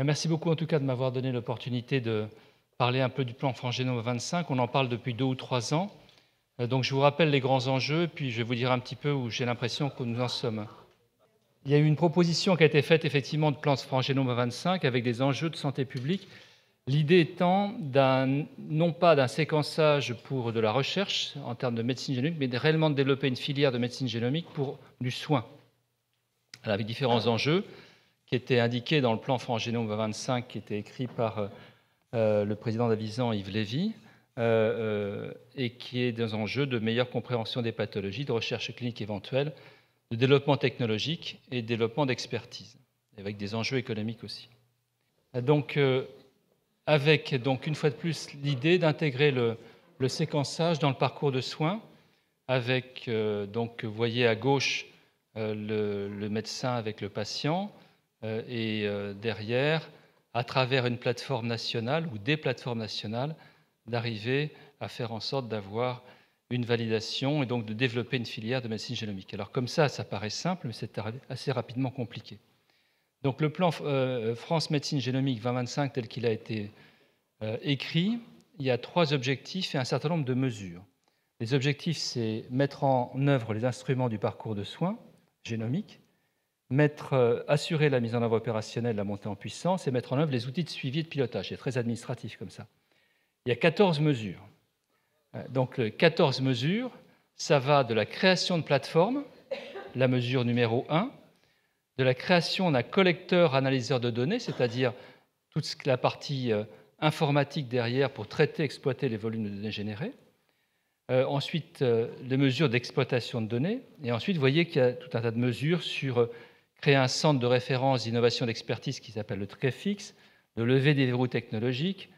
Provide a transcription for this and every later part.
Merci beaucoup en tout cas de m'avoir donné l'opportunité de parler un peu du plan France Génome 25. On en parle depuis 2 ou 3 ans. Donc je vous rappelle les grands enjeux, puis je vais vous dire un petit peu où j'ai l'impression que nous en sommes. Il y a eu une proposition qui a été faite effectivement de plan France Génome 25 avec des enjeux de santé publique. L'idée étant non pas d'un séquençage pour de la recherche en termes de médecine génomique, mais réellement de développer une filière de médecine génomique pour du soin, avec différents enjeux qui étaient indiqués dans le plan France Génome 25 qui était écrit par le président d'Avisan, Yves Lévy, et qui est des enjeux de meilleure compréhension des pathologies, de recherche clinique éventuelle, de développement technologique et de développement d'expertise, avec des enjeux économiques aussi. Donc, avec une fois de plus l'idée d'intégrer le séquençage dans le parcours de soins, avec donc vous voyez à gauche le médecin avec le patient, et derrière, à travers une plateforme nationale ou des plateformes nationales, d'arriver à faire en sorte d'avoir une validation et donc de développer une filière de médecine génomique. Alors comme ça paraît simple, mais c'est assez rapidement compliqué. Donc le plan France Médecine Génomique 2025 tel qu'il a été écrit, il y a 3 objectifs et un certain nombre de mesures. Les objectifs, c'est mettre en œuvre les instruments du parcours de soins génomique, assurer la mise en œuvre opérationnelle, la montée en puissance et mettre en œuvre les outils de suivi et de pilotage. C'est très administratif comme ça. Il y a 14 mesures. Donc 14 mesures, ça va de la création de plateformes, la mesure numéro 1, de la création d'un collecteur analyseur de données, c'est-à-dire toute la partie informatique derrière pour traiter, exploiter les volumes de données générés. Ensuite, les mesures d'exploitation de données. Et ensuite, vous voyez qu'il y a tout un tas de mesures sur créer un centre de référence d'innovation d'expertise qui s'appelle le TREFIX, de lever des verrous technologiques,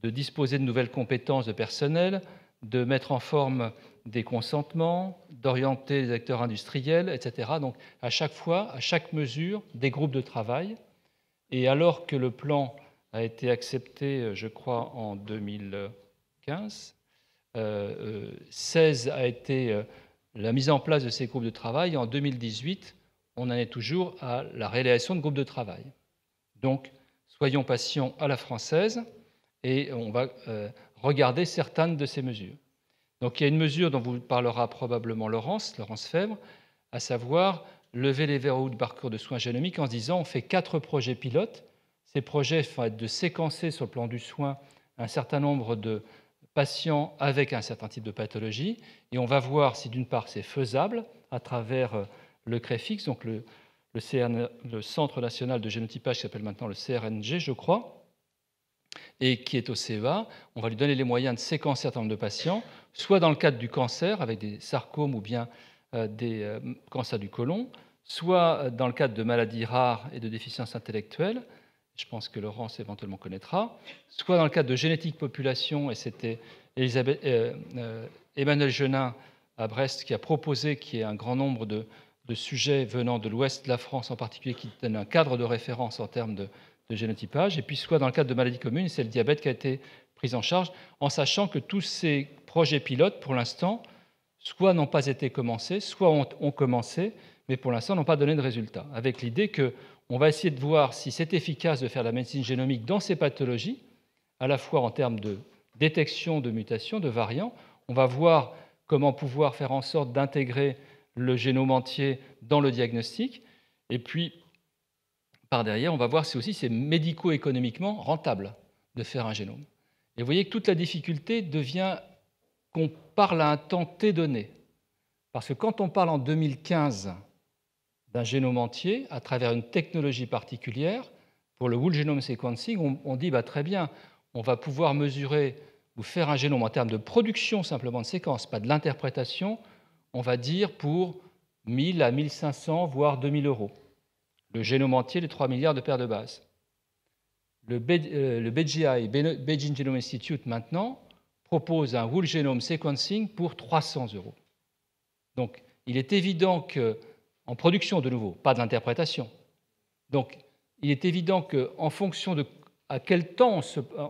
de disposer de nouvelles compétences de personnel, de mettre en forme des consentements, d'orienter les acteurs industriels, etc. Donc, à chaque fois, à chaque mesure, des groupes de travail. Et alors que le plan a été accepté, je crois, en 2015, 16 a été la mise en place de ces groupes de travail. Et en 2018, on en est toujours à la réalisation de groupes de travail. Donc, soyons patients à la française et on va regarder certaines de ces mesures. Donc, il y a une mesure dont vous parlera probablement Laurence Fèvre, à savoir lever les verrous du parcours de soins génomiques en se disant on fait 4 projets pilotes. Ces projets vont être de séquencer sur le plan du soin un certain nombre de patients avec un certain type de pathologie, et on va voir si d'une part c'est faisable à travers le CREFIX, donc le Centre national de génotypage qui s'appelle maintenant le CRNG, je crois, et qui est au CEA. On va lui donner les moyens de séquencer un certain nombre de patients, soit dans le cadre du cancer, avec des sarcomes ou bien des cancers du côlon, soit dans le cadre de maladies rares et de déficiences intellectuelles, je pense que Laurence éventuellement connaîtra, soit dans le cadre de génétique population, et c'était Emmanuel Genin à Brest qui a proposé qu'il y ait un grand nombre de sujets venant de l'ouest de la France en particulier, qui donnent un cadre de référence en termes de génotypage, et puis soit dans le cadre de maladies communes, c'est le diabète qui a été pris en charge, en sachant que tous ces projets pilotes, pour l'instant, soit n'ont pas été commencés, soit ont commencé, mais pour l'instant n'ont pas donné de résultats, avec l'idée qu'on va essayer de voir si c'est efficace de faire la médecine génomique dans ces pathologies, à la fois en termes de détection de mutations, de variants. On va voir comment pouvoir faire en sorte d'intégrer le génome entier dans le diagnostic, et puis par derrière, on va voir si aussi c'est médico-économiquement rentable de faire un génome. Et vous voyez que toute la difficulté devient qu'on parle à un temps T donné. Parce que quand on parle en 2015 d'un génome entier, à travers une technologie particulière, pour le whole genome sequencing, on dit très bien, on va pouvoir mesurer ou faire un génome en termes de production simplement de séquences, pas de l'interprétation, on va dire pour 1000 à 1500, voire 2000 euros. Le génome entier, les 3 milliards de paires de bases. Le BGI, Beijing Genome Institute, maintenant, propose un whole genome sequencing pour 300 euros. Donc, il est évident qu'en production, de nouveau, pas de l'interprétation. Donc, il est évident qu'en fonction de à quel temps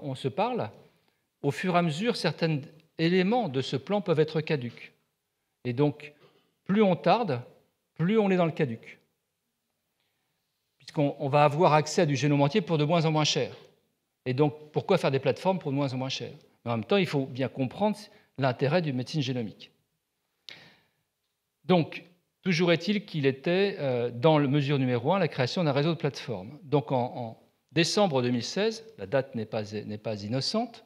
on se parle, au fur et à mesure, certains éléments de ce plan peuvent être caducs. Et donc, plus on tarde, plus on est dans le caduc. puisqu'on va avoir accès à du génome entier pour de moins en moins cher. Et donc, pourquoi faire des plateformes pour de moins en moins cher? Mais en même temps, il faut bien comprendre l'intérêt d'une médecine génomique. Donc, toujours est-il qu'il était dans le mesure numéro 1 la création d'un réseau de plateformes. Donc, en décembre 2016, la date n'est pas innocente,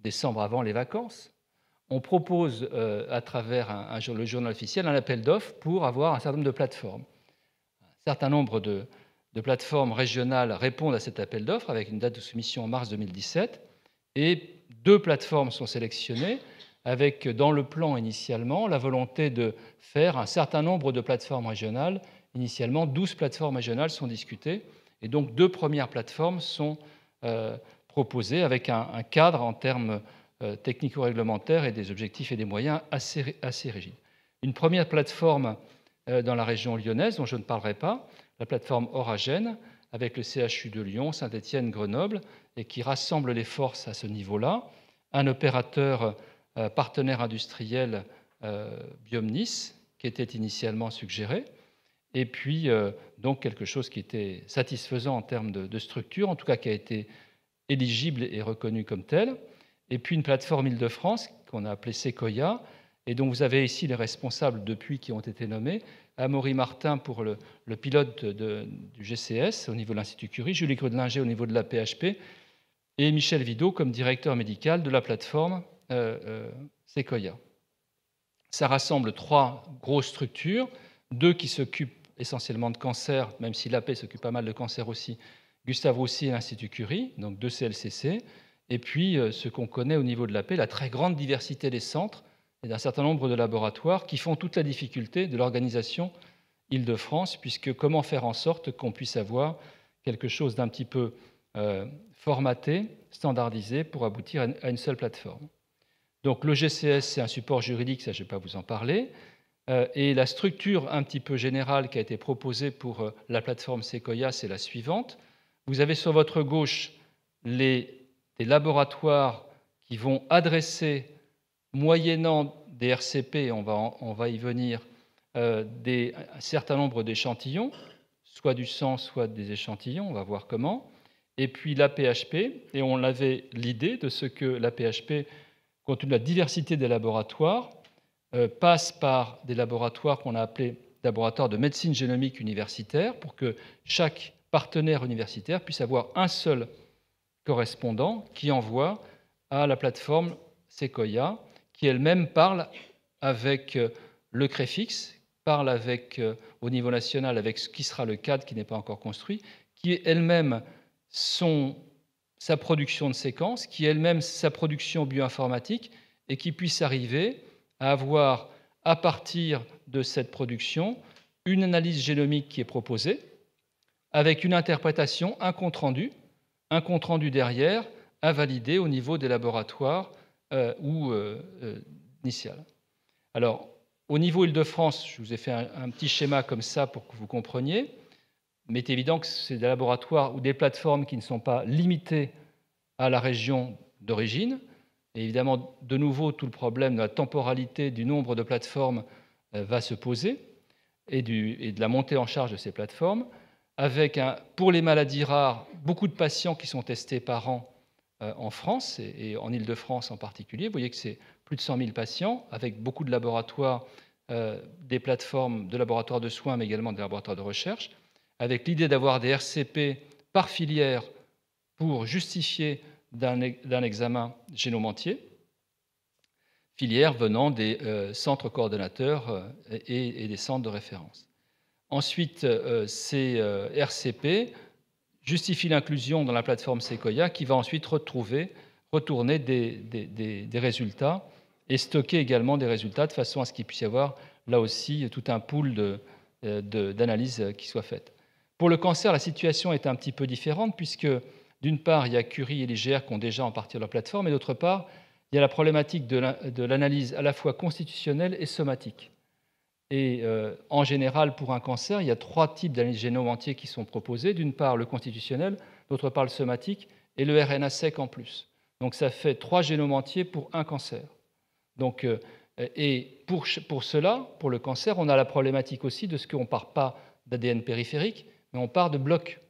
décembre avant les vacances, on propose à travers le journal officiel un appel d'offres pour avoir un certain nombre de plateformes. Un certain nombre de plateformes régionales répondent à cet appel d'offres avec une date de soumission en mars 2017 et 2 plateformes sont sélectionnées avec dans le plan initialement la volonté de faire un certain nombre de plateformes régionales. Initialement, 12 plateformes régionales sont discutées et donc 2 premières plateformes sont proposées avec un cadre en termes technico-réglementaires et des objectifs et des moyens assez rigides. Une première plateforme dans la région lyonnaise, dont je ne parlerai pas, la plateforme Oragène, avec le CHU de Lyon, Saint-Étienne, Grenoble, et qui rassemble les forces à ce niveau-là. Un opérateur partenaire industriel, Biomnis, qui était initialement suggéré, et puis donc quelque chose qui était satisfaisant en termes de structure, en tout cas qui a été éligible et reconnu comme tel, et puis une plateforme Île-de-France qu'on a appelée Sequoia, et dont vous avez ici les responsables depuis qui ont été nommés, Amaury Martin pour le pilote du GCS au niveau de l'Institut Curie, Julie Grudlinger au niveau de la PHP, et Michel Vidot comme directeur médical de la plateforme Sequoia. Ça rassemble 3 grosses structures, 2 qui s'occupent essentiellement de cancer, même si l'AP s'occupe pas mal de cancer aussi, Gustave Roussy et l'Institut Curie, donc 2 CLCC, et puis ce qu'on connaît au niveau de l'AP, la très grande diversité des centres et d'un certain nombre de laboratoires qui font toute la difficulté de l'organisation Île-de-France, puisque comment faire en sorte qu'on puisse avoir quelque chose d'un petit peu formaté, standardisé, pour aboutir à une seule plateforme. Donc le GCS, c'est un support juridique, ça je ne vais pas vous en parler, et la structure un petit peu générale qui a été proposée pour la plateforme Sequoia, c'est la suivante. Vous avez sur votre gauche des laboratoires qui vont adresser, moyennant des RCP, on va y venir, un certain nombre d'échantillons, soit du sang, soit des échantillons, on va voir comment, et puis la PHP, et on avait l'idée de ce que la PHP, compte tenu de la diversité des laboratoires, passe par des laboratoires qu'on a appelés laboratoires de médecine génomique universitaire, pour que chaque partenaire universitaire puisse avoir un seul correspondant qui envoie à la plateforme Sequoia, qui elle-même parle avec le CREFIX, parle avec, au niveau national avec ce qui sera le cadre qui n'est pas encore construit, qui est elle-même sa production de séquences, qui est elle-même sa production bioinformatique, et qui puisse arriver à avoir, à partir de cette production, une analyse génomique qui est proposée, avec une interprétation, un compte-rendu derrière à valider au niveau des laboratoires initial. Alors, au niveau Île-de-France, je vous ai fait un petit schéma comme ça pour que vous compreniez, mais il est évident que c'est des laboratoires ou des plateformes qui ne sont pas limitées à la région d'origine. Et évidemment, de nouveau, tout le problème de la temporalité du nombre de plateformes va se poser et de la montée en charge de ces plateformes, avec, pour les maladies rares, beaucoup de patients qui sont testés par an en France et en Île-de-France en particulier. Vous voyez que c'est plus de 100 000 patients, avec beaucoup de laboratoires, des plateformes de laboratoires de soins, mais également des laboratoires de recherche, avec l'idée d'avoir des RCP par filière pour justifier d'un examen génome entier, filière venant des centres coordonnateurs et des centres de référence. Ensuite, ces RCP justifient l'inclusion dans la plateforme Sequoia qui va ensuite retourner des résultats et stocker également des résultats de façon à ce qu'il puisse y avoir là aussi tout un pool d'analyses qui soit faite. Pour le cancer, la situation est un petit peu différente puisque d'une part, il y a Curie et l'IGR qui ont déjà en partie leur plateforme et d'autre part, il y a la problématique de l'analyse à la fois constitutionnelle et somatique. Et en général, pour un cancer, il y a 3 types d'analyse génome entier qui sont proposés. D'une part, le constitutionnel, d'autre part, le somatique, et le RNA-seq en plus. Donc ça fait 3 génomes entiers pour un cancer. Donc, et pour cela, pour le cancer, on a la problématique aussi de ce qu'on ne part pas d'ADN périphérique, mais on part de blocs.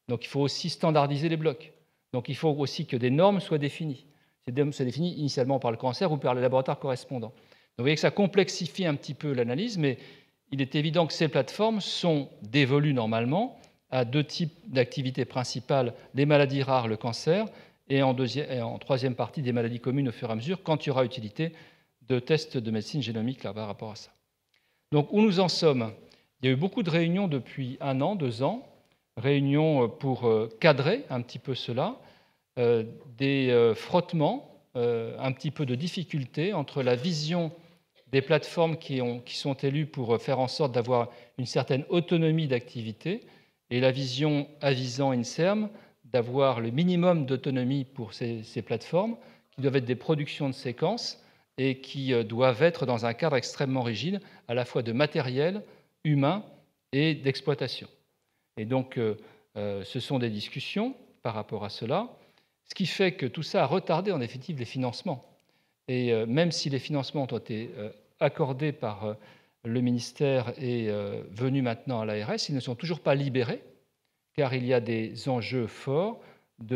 Donc il faut aussi standardiser les blocs. Donc il faut aussi que des normes soient définies. Ces normes sont définies initialement par le cancer ou par les laboratoires correspondants. Donc vous voyez que ça complexifie un petit peu l'analyse, mais il est évident que ces plateformes sont dévolues normalement à deux types d'activités principales, les maladies rares, le cancer, et en troisième partie, des maladies communes au fur et à mesure, quand il y aura utilité de tests de médecine génomique là, par rapport à ça. Donc où nous en sommes? Il y a eu beaucoup de réunions depuis 1 an, 2 ans, réunions pour cadrer un petit peu cela, des frottements, un petit peu de difficultés entre la vision des plateformes qui sont élues pour faire en sorte d'avoir une certaine autonomie d'activité et la vision avisant INSERM d'avoir le minimum d'autonomie pour ces plateformes qui doivent être des productions de séquences et qui doivent être dans un cadre extrêmement rigide, à la fois de matériel, humain et d'exploitation. Et donc, ce sont des discussions par rapport à cela, ce qui fait que tout ça a retardé en définitive les financements. Et même si les financements ont été accordés par le ministère et venus maintenant à l'ARS, ils ne sont toujours pas libérés, car il y a des enjeux forts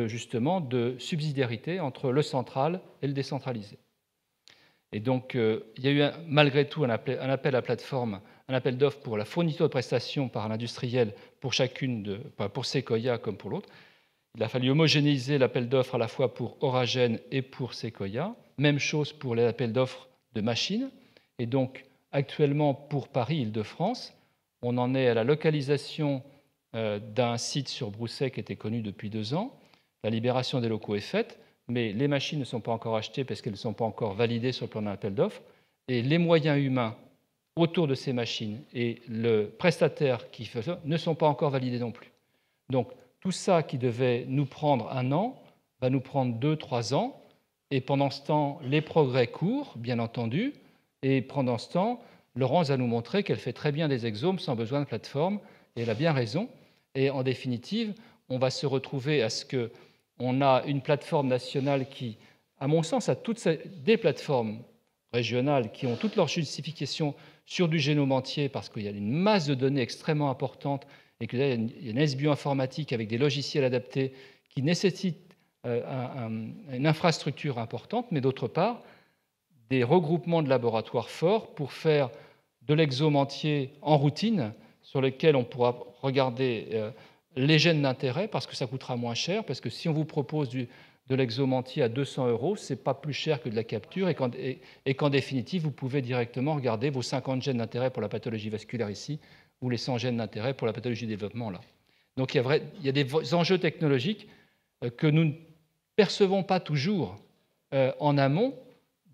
justement de subsidiarité entre le central et le décentralisé. Et donc, il y a eu malgré tout un appel à plateforme, un appel d'offres pour la fourniture de prestations par l'industriel pour pour Sequoia comme pour l'autre. Il a fallu homogénéiser l'appel d'offres à la fois pour Oragen et pour Sequoia. Même chose pour les appels d'offres de machines. Et donc, actuellement, pour Paris-Île-de-France, on en est à la localisation d'un site sur Brousset qui était connu depuis 2 ans. La libération des locaux est faite, mais les machines ne sont pas encore achetées parce qu'elles ne sont pas encore validées sur le plan d'un appel d'offres. Et les moyens humains autour de ces machines et le prestataire qui fait ça ne sont pas encore validés non plus. Donc, tout ça qui devait nous prendre 1 an va nous prendre 2-3 ans. Et pendant ce temps, les progrès courent, bien entendu. Et pendant ce temps, Laurence va nous montrer qu'elle fait très bien des exomes sans besoin de plateforme. Et elle a bien raison. Et en définitive, on va se retrouver à ce qu'on a une plateforme nationale qui, à mon sens, a des plateformes régionales qui ont toutes leurs justifications sur du génome entier parce qu'il y a une masse de données extrêmement importante et qu'il y a une S-bioinformatique avec des logiciels adaptés qui nécessitent une infrastructure importante, mais d'autre part, des regroupements de laboratoires forts pour faire de l'exome entier en routine sur lesquels on pourra regarder les gènes d'intérêt parce que ça coûtera moins cher, parce que si on vous propose de l'exome entier à 200 €, ce n'est pas plus cher que de la capture et qu'en définitive, vous pouvez directement regarder vos 50 gènes d'intérêt pour la pathologie vasculaire ici ou les 100 gènes d'intérêt pour la pathologie du développement là. Donc il y a des enjeux technologiques que nous ne percevons pas toujours en amont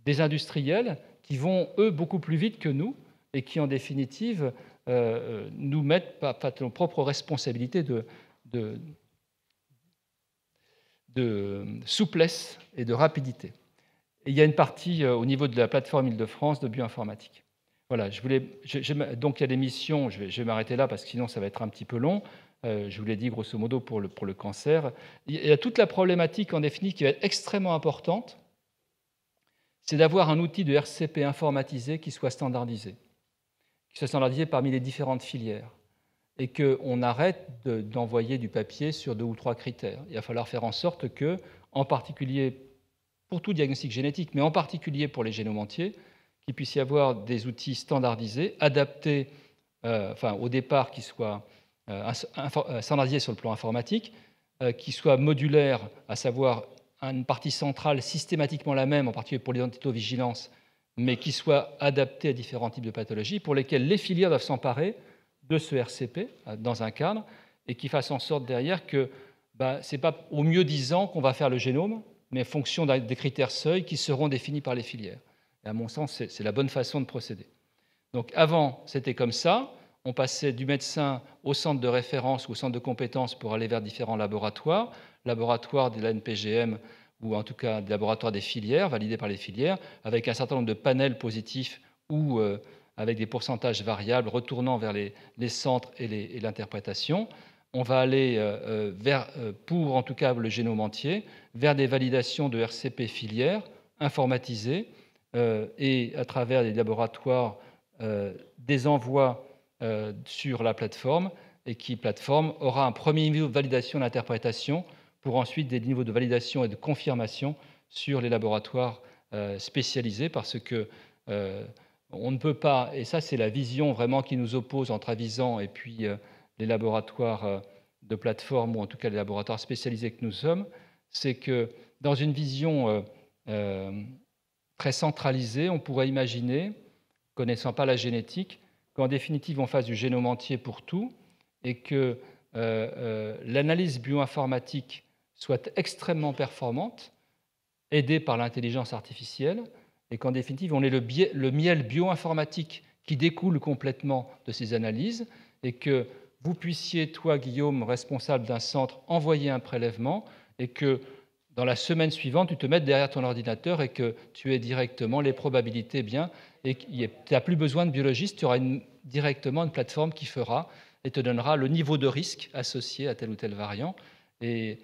des industriels qui vont, eux, beaucoup plus vite que nous et qui, en définitive, nous mettent pas nos propres responsabilités de souplesse et de rapidité. Et il y a une partie au niveau de la plateforme Île-de-France de bioinformatique. Voilà, donc il y a des missions, je vais m'arrêter là parce que sinon ça va être un petit peu long. Je vous l'ai dit grosso modo pour le cancer. Il y a toute la problématique en définitive qui va être extrêmement importante, c'est d'avoir un outil de RCP informatisé qui soit standardisé parmi les différentes filières et qu'on arrête d'envoyer du papier sur 2 ou 3 critères. Il va falloir faire en sorte que, en particulier pour tout diagnostic génétique, mais en particulier pour les génomes entiers, qu'il puisse y avoir des outils standardisés, adaptés, au départ, qui soient standardisés sur le plan informatique, qui soient modulaires, à savoir une partie centrale systématiquement la même, en particulier pour l'identitovigilance, mais qui soit adapté à différents types de pathologies, pour lesquelles les filières doivent s'emparer de ce RCP dans un cadre, et qui fasse en sorte derrière que ce n'est pas au mieux 10 ans qu'on va faire le génome, mais en fonction des critères seuils qui seront définis par les filières. Et à mon sens, c'est la bonne façon de procéder. Donc avant, c'était comme ça. On passait du médecin au centre de référence ou au centre de compétences pour aller vers différents laboratoires de la NPGM ou en tout cas des laboratoires des filières, validés par les filières, avec un certain nombre de panels positifs ou avec des pourcentages variables retournant vers les centres et l'interprétation. On va aller pour en tout cas le génome entier, vers des validations de RCP filières informatisées et à travers les laboratoires des envois sur la plateforme et qui, plateforme, aura un premier niveau de validation d'interprétation pour ensuite des niveaux de validation et de confirmation sur les laboratoires spécialisés, parce que on ne peut pas, et ça c'est la vision vraiment qui nous oppose entre Avisan et puis les laboratoires de plateforme, ou en tout cas les laboratoires spécialisés que nous sommes, c'est que dans une vision très centralisée, on pourrait imaginer, connaissant pas la génétique, qu'en définitive on fasse du génome entier pour tout, et que l'analyse bioinformatique soit extrêmement performante, aidée par l'intelligence artificielle, et qu'en définitive, on ait le miel bioinformatique qui découle complètement de ces analyses, et que vous puissiez, toi, Guillaume, responsable d'un centre, envoyer un prélèvement, et que dans la semaine suivante, tu te mettes derrière ton ordinateur et que tu aies directement les probabilités bien, et tu n'as plus besoin de biologiste, tu auras directement une plateforme qui fera et te donnera le niveau de risque associé à tel ou tel variant. Et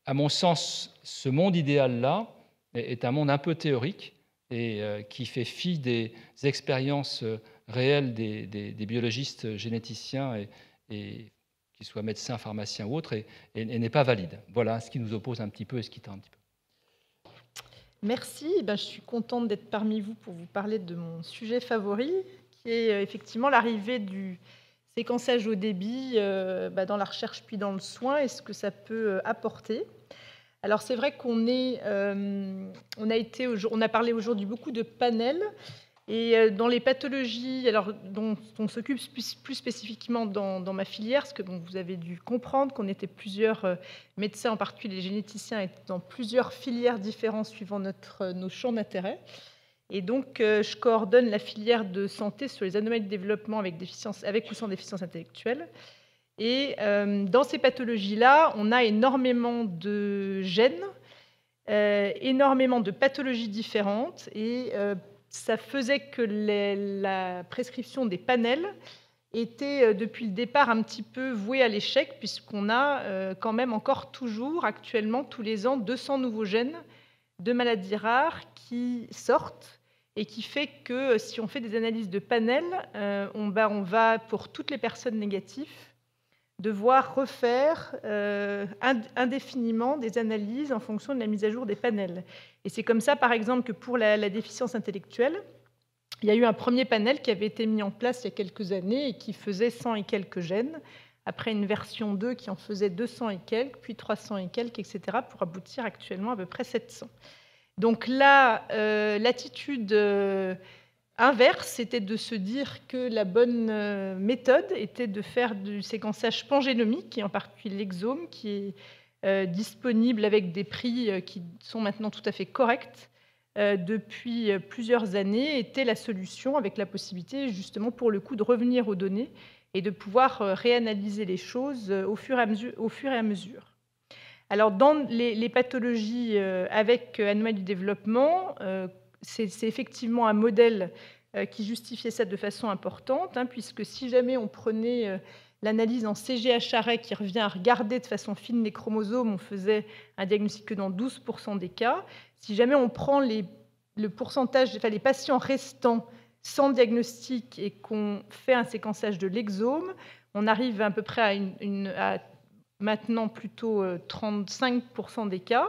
à mon sens, ce monde idéal-là est un monde un peu théorique et qui fait fi des expériences réelles des biologistes généticiens et qu'ils soient médecins, pharmaciens ou autres, et n'est pas valide. Voilà ce qui nous oppose un petit peu et ce qui tend un petit peu. Merci. Je suis contente d'être parmi vous pour vous parler de mon sujet favori, qui est effectivement l'arrivée du séquençage au débit dans la recherche puis dans le soin et ce que ça peut apporter. Alors c'est vrai qu'on a parlé aujourd'hui beaucoup de panels, et dans les pathologies dont on s'occupe plus spécifiquement dans ma filière, parce que vous avez dû comprendre qu'on était plusieurs médecins, en particulier les généticiens, étaient dans plusieurs filières différentes suivant nos champs d'intérêt. Et donc, je coordonne la filière de santé sur les anomalies de développement avec ou sans déficience intellectuelle. Et dans ces pathologies-là, on a énormément de gènes, énormément de pathologies différentes, et ça faisait que la prescription des panels était depuis le départ un petit peu vouée à l'échec, puisqu'on a quand même encore toujours, actuellement, tous les ans, 200 nouveaux gènes de maladies rares qui sortent, et qui fait que si on fait des analyses de panels, on va, pour toutes les personnes négatives, devoir refaire indéfiniment des analyses en fonction de la mise à jour des panels. Et c'est comme ça, par exemple, que pour la déficience intellectuelle, il y a eu un premier panel qui avait été mis en place il y a quelques années et qui faisait 100 et quelques gènes, après une version 2 qui en faisait 200 et quelques, puis 300 et quelques, etc., pour aboutir actuellement à peu près 700. Donc là, l'attitude inverse, c'était de se dire que la bonne méthode était de faire du séquençage pangénomique, et en particulier l'exome, qui est disponible avec des prix qui sont maintenant tout à fait corrects depuis plusieurs années, était la solution, avec la possibilité justement pour le coup de revenir aux données et de pouvoir réanalyser les choses au fur et à mesure. Alors, dans les pathologies avec anomalie du développement, c'est effectivement un modèle qui justifiait ça de façon importante, puisque si jamais on prenait l'analyse en CGH-arrêt qui revient à regarder de façon fine les chromosomes, on faisait un diagnostic que dans 12% des cas. Si jamais on prend le pourcentage, les patients restants sans diagnostic et qu'on fait un séquençage de l'exome, on arrive à peu près à maintenant plutôt 35% des cas,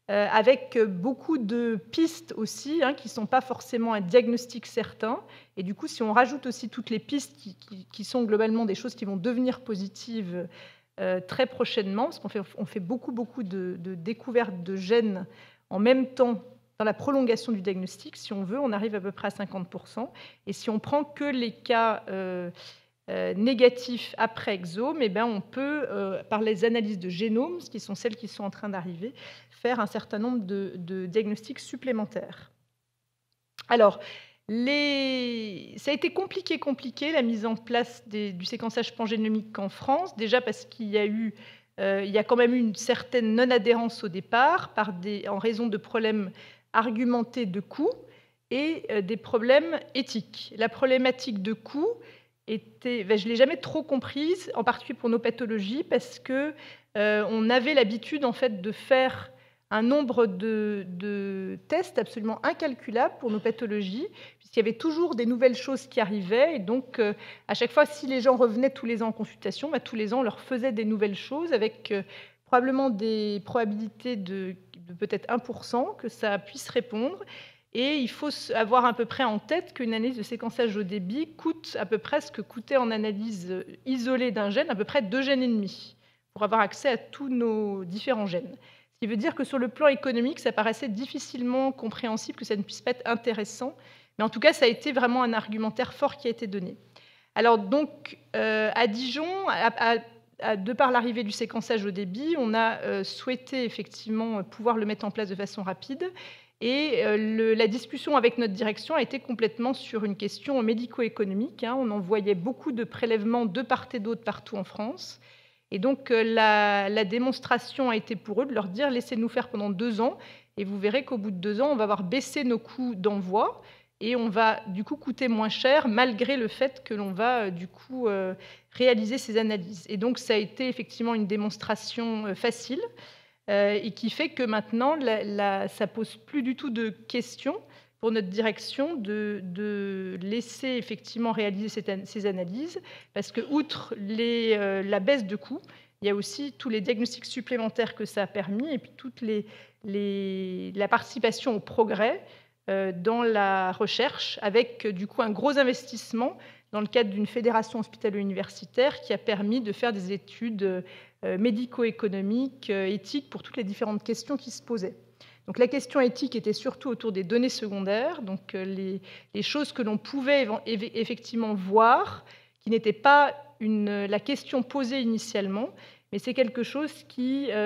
avec beaucoup de pistes aussi, qui ne sont pas forcément un diagnostic certain. Et du coup, si on rajoute aussi toutes les pistes qui sont globalement des choses qui vont devenir positives très prochainement, parce qu'on fait beaucoup de découvertes de gènes en même temps dans la prolongation du diagnostic, si on veut, on arrive à peu près à 50%. Et si on prend que les cas négatifs après exome, on peut, par les analyses de génome, ce qui sont celles qui sont en train d'arriver, faire un certain nombre de diagnostics supplémentaires. Alors, ça a été compliqué la mise en place du séquençage pangénomique en France, déjà parce qu'il y a quand même eu une certaine non-adhérence au départ, en raison de problèmes argumentés de coût et des problèmes éthiques. La problématique de coût je ne l'ai jamais trop comprise, en particulier pour nos pathologies, parce que on avait l'habitude en fait de faire un nombre de tests absolument incalculable pour nos pathologies, puisqu'il y avait toujours des nouvelles choses qui arrivaient. Et donc, à chaque fois, si les gens revenaient tous les ans en consultation, tous les ans, on leur faisait des nouvelles choses avec probablement des probabilités de peut-être 1% que ça puisse répondre. Et il faut avoir à peu près en tête qu'une analyse de séquençage au débit coûte à peu près ce que coûtait en analyse isolée d'un gène, à peu près 2 gènes et demi, pour avoir accès à tous nos différents gènes. Ce qui veut dire que sur le plan économique, ça paraissait difficilement compréhensible que ça ne puisse pas être intéressant. Mais en tout cas, ça a été vraiment un argumentaire fort qui a été donné. Alors donc, à Dijon, de par l'arrivée du séquençage au débit, on a souhaité effectivement pouvoir le mettre en place de façon rapide. Et la discussion avec notre direction a été complètement sur une question médico-économique. On envoyait beaucoup de prélèvements de part et d'autre partout en France. Et donc, la démonstration a été pour eux de leur dire « laissez-nous faire pendant 2 ans, et vous verrez qu'au bout de 2 ans, on va avoir baissé nos coûts d'envoi, et on va du coup coûter moins cher, malgré le fait que l'on va du coup réaliser ces analyses. » Et donc, ça a été effectivement une démonstration facile, et qui fait que maintenant, ça ne pose plus du tout de questions pour notre direction de laisser effectivement réaliser ces analyses, parce que, outre la baisse de coûts, il y a aussi tous les diagnostics supplémentaires que ça a permis, et puis toute la participation au progrès dans la recherche, avec du coup un gros investissement dans le cadre d'une fédération hospitalo-universitaire qui a permis de faire des études médico-économiques, éthiques, pour toutes les différentes questions qui se posaient. Donc la question éthique était surtout autour des données secondaires, donc les choses que l'on pouvait effectivement voir, qui n'étaient pas la question posée initialement, mais c'est quelque chose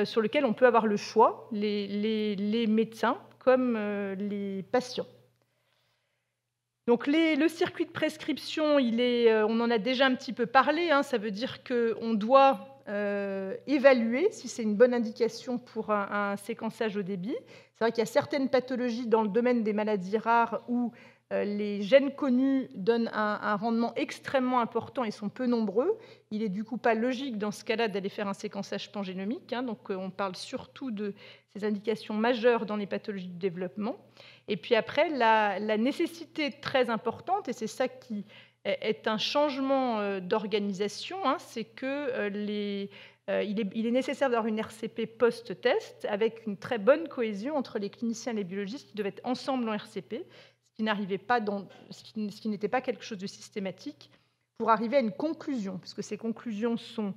sur lequel on peut avoir le choix, les médecins comme les patients. Donc le circuit de prescription, on en a déjà un petit peu parlé, ça veut dire qu'on doit évaluer si c'est une bonne indication pour un séquençage au débit. C'est vrai qu'il y a certaines pathologies dans le domaine des maladies rares où les gènes connus donnent un rendement extrêmement important et sont peu nombreux. Il n'est du coup pas logique dans ce cas-là d'aller faire un séquençage pangénomique. Donc on parle surtout de ces indications majeures dans les pathologies du développement. Et puis après, la nécessité très importante, et c'est ça qui est un changement d'organisation, c'est que il est nécessaire d'avoir une RCP post-test avec une très bonne cohésion entre les cliniciens et les biologistes qui devaient être ensemble en RCP, ce qui n'était pas quelque chose de systématique, pour arriver à une conclusion, puisque ces conclusions sont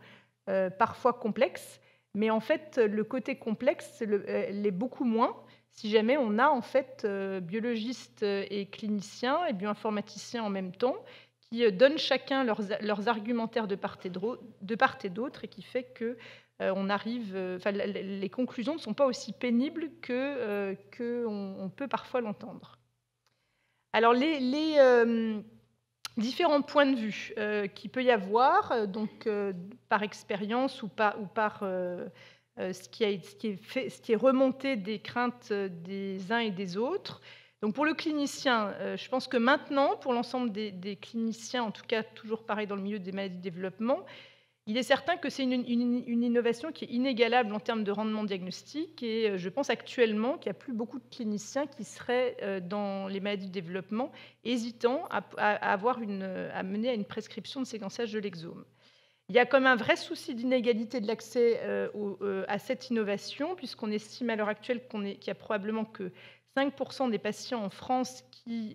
parfois complexes, mais en fait, le côté complexe l'est beaucoup moins si jamais on a en fait biologistes et cliniciens et bioinformaticiens en même temps qui donnent chacun leurs argumentaires de part et d'autre, et qui fait que les conclusions ne sont pas aussi pénibles qu'on peut parfois l'entendre. Alors, les différents points de vue qu'il peut y avoir, donc par expérience ou par ce qui est remonté des craintes des uns et des autres. Donc pour le clinicien, je pense que maintenant, pour l'ensemble des cliniciens, en tout cas toujours pareil dans le milieu des maladies de développement, il est certain que c'est une innovation qui est inégalable en termes de rendement diagnostique, et je pense actuellement qu'il n'y a plus beaucoup de cliniciens qui seraient dans les maladies de développement hésitants à mener à une prescription de séquençage de l'exome. Il y a comme un vrai souci d'inégalité de l'accès à cette innovation, puisqu'on estime à l'heure actuelle qu'il y a probablement que 5% des patients en France qui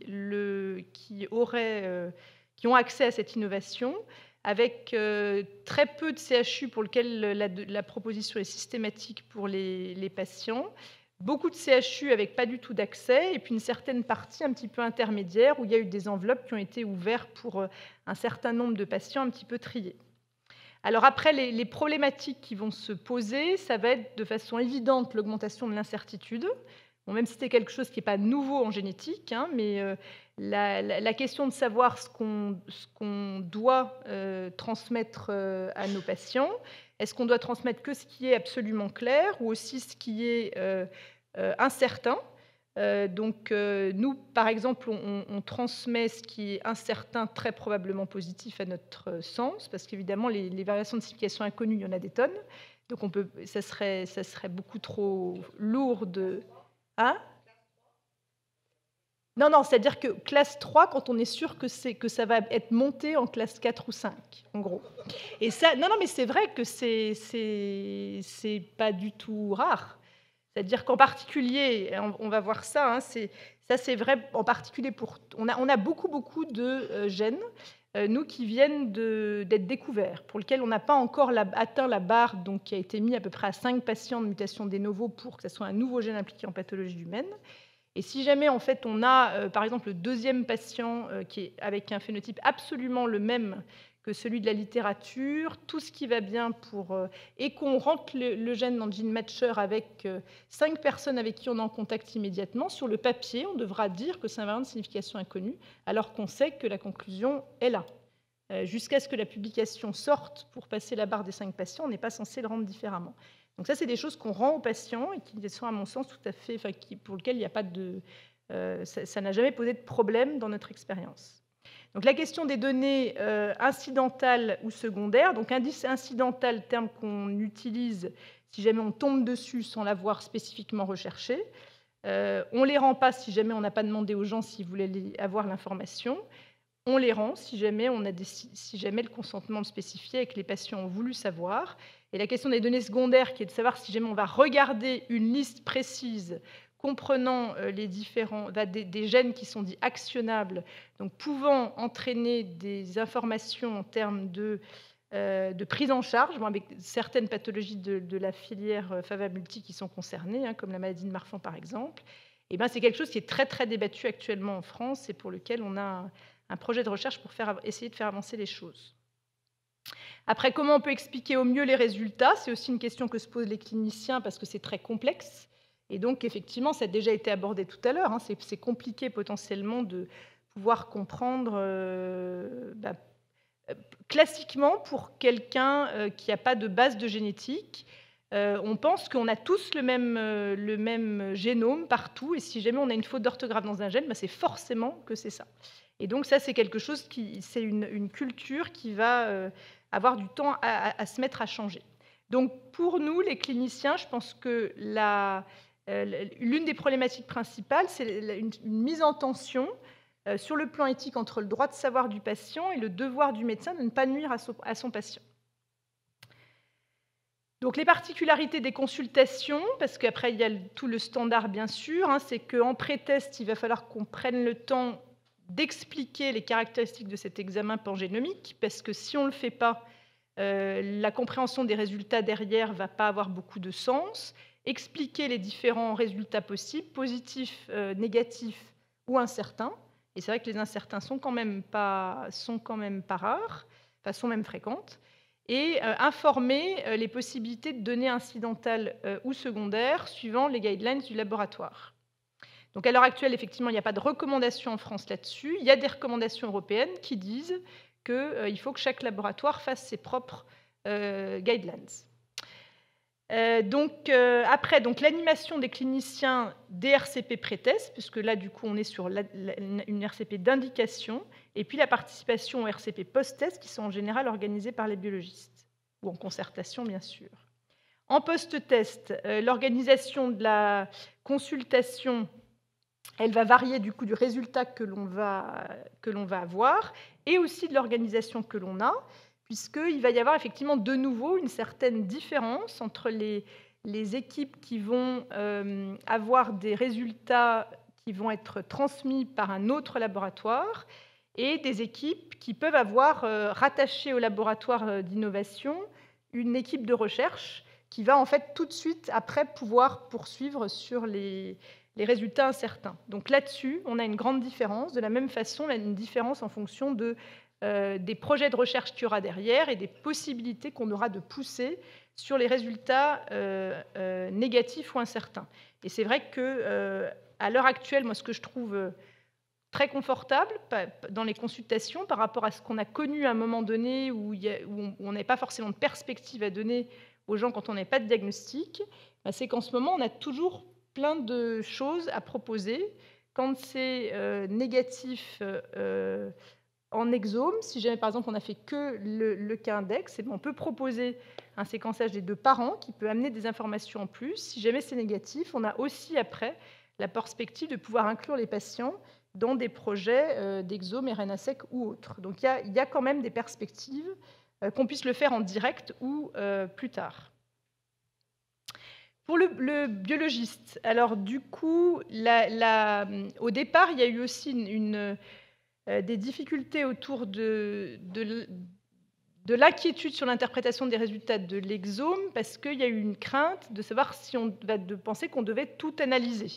ont accès à cette innovation, avec très peu de CHU pour lesquels la proposition est systématique pour les patients, beaucoup de CHU avec pas du tout d'accès, et puis une certaine partie un petit peu intermédiaire où il y a eu des enveloppes qui ont été ouvertes pour un certain nombre de patients un petit peu triés. Alors après, les problématiques qui vont se poser, ça va être de façon évidente l'augmentation de l'incertitude. Bon, même si c'était quelque chose qui n'est pas nouveau en génétique, mais la question de savoir ce qu'on doit transmettre à nos patients, est-ce qu'on doit transmettre que ce qui est absolument clair ou aussi ce qui est incertain? Donc, nous, par exemple, on transmet ce qui est incertain, très probablement positif à notre sens, parce qu'évidemment, les variations de signification inconnues, il y en a des tonnes. Donc ça serait beaucoup trop lourd de... Hein? Non, c'est-à-dire que classe 3, quand on est sûr que ça va être monté en classe 4 ou 5, en gros. Et ça, non, mais c'est vrai que c'est pas du tout rare. C'est-à-dire qu'en particulier, on va voir ça, hein, ça c'est vrai en particulier on a beaucoup de gènes, nous, qui viennent d'être découverts, pour lesquels on n'a pas encore atteint la barre, donc qui a été mis à peu près à 5 patients de mutation de novo pour que ce soit un nouveau gène impliqué en pathologie humaine. Et si jamais, en fait, on a, par exemple, le deuxième patient qui est avec un phénotype absolument le même que celui de la littérature, tout ce qui va bien et qu'on rentre le gène dans le gene matcher avec 5 personnes avec qui on est en contact immédiatement, sur le papier, on devra dire que c'est un variant de signification inconnue, alors qu'on sait que la conclusion est là. Jusqu'à ce que la publication sorte pour passer la barre des 5 patients, on n'est pas censé le rendre différemment. Donc ça, c'est des choses qu'on rend aux patients et qui sont, à mon sens, tout à fait, pour lesquelles il n'y a pas de... ça n'a jamais posé de problème dans notre expérience. Donc la question des données incidentales ou secondaires, donc indice incidental, terme qu'on utilise si jamais on tombe dessus sans l'avoir spécifiquement recherché. On ne les rend pas si jamais on n'a pas demandé aux gens s'ils voulaient avoir l'information. On les rend si jamais le consentement spécifié et que les patients ont voulu savoir. Et la question des données secondaires, qui est de savoir si jamais on va regarder une liste précise comprenant des gènes qui sont dits actionnables, donc pouvant entraîner des informations en termes de prise en charge, avec certaines pathologies de la filière FAVA-multi qui sont concernées, hein, comme la maladie de Marfan par exemple. Et c'est quelque chose qui est très très débattu actuellement en France et pour lequel on a un projet de recherche pour essayer de faire avancer les choses. Après, comment on peut expliquer au mieux les résultats? C'est aussi une question que se posent les cliniciens parce que c'est très complexe. Et donc, effectivement, ça a déjà été abordé tout à l'heure. Hein, c'est compliqué potentiellement de pouvoir comprendre. Classiquement, pour quelqu'un qui n'a pas de base de génétique, on pense qu'on a tous le même génome partout. Et si jamais on a une faute d'orthographe dans un gène, c'est forcément que c'est ça. Et donc ça, c'est quelque chose c'est une culture qui va avoir du temps à se mettre à changer. Donc pour nous, les cliniciens, je pense que l'une des problématiques principales, c'est une mise en tension sur le plan éthique entre le droit de savoir du patient et le devoir du médecin de ne pas nuire à son patient. Donc les particularités des consultations, parce qu'après il y a tout le standard bien sûr, hein, c'est qu'en pré-test, il va falloir qu'on prenne le temps d'expliquer les caractéristiques de cet examen pangénomique, parce que si on ne le fait pas, la compréhension des résultats derrière ne va pas avoir beaucoup de sens. Expliquer les différents résultats possibles, positifs, négatifs ou incertains. Et c'est vrai que les incertains sont quand même pas rares, enfin sont même fréquentes. Et informer les possibilités de données incidentales ou secondaires suivant les guidelines du laboratoire. Donc à l'heure actuelle, effectivement, il n'y a pas de recommandations en France là-dessus. Il y a des recommandations européennes qui disent qu'il faut que chaque laboratoire fasse ses propres guidelines. Après, l'animation des cliniciens des RCP pré-test, puisque là, du coup, on est sur une RCP d'indication, et puis la participation aux RCP post-test, qui sont en général organisées par les biologistes, ou en concertation, bien sûr. En post-test, l'organisation de la consultation, elle va varier du coup du résultat que l'on va avoir, et aussi de l'organisation que l'on a, puisqu'il va y avoir effectivement de nouveau une certaine différence entre les équipes qui vont avoir des résultats qui vont être transmis par un autre laboratoire et des équipes qui peuvent avoir rattaché au laboratoire d'innovation une équipe de recherche qui va en fait tout de suite après pouvoir poursuivre sur les résultats incertains. Donc là-dessus, on a une grande différence. De la même façon, on a une différence en fonction des projets de recherche qu'il y aura derrière et des possibilités qu'on aura de pousser sur les résultats négatifs ou incertains. Et c'est vrai qu'à l'heure actuelle, moi, ce que je trouve très confortable dans les consultations par rapport à ce qu'on a connu à un moment donné où on n'avait pas forcément de perspective à donner aux gens quand on n'avait pas de diagnostic, c'est qu'en ce moment, on a toujours plein de choses à proposer. Quand c'est négatif, en exome. Si jamais, par exemple, on n'a fait que le cas index, on peut proposer un séquençage des 2 parents qui peut amener des informations en plus. Si jamais c'est négatif, on a aussi après la perspective de pouvoir inclure les patients dans des projets d'exome, RNA-seq ou autres. Donc il y a quand même des perspectives qu'on puisse le faire en direct ou plus tard. Pour le biologiste, alors du coup, au départ, il y a eu aussi des difficultés autour de l'inquiétude sur l'interprétation des résultats de l'exome, parce qu'il y a eu une crainte de savoir de penser qu'on devait tout analyser.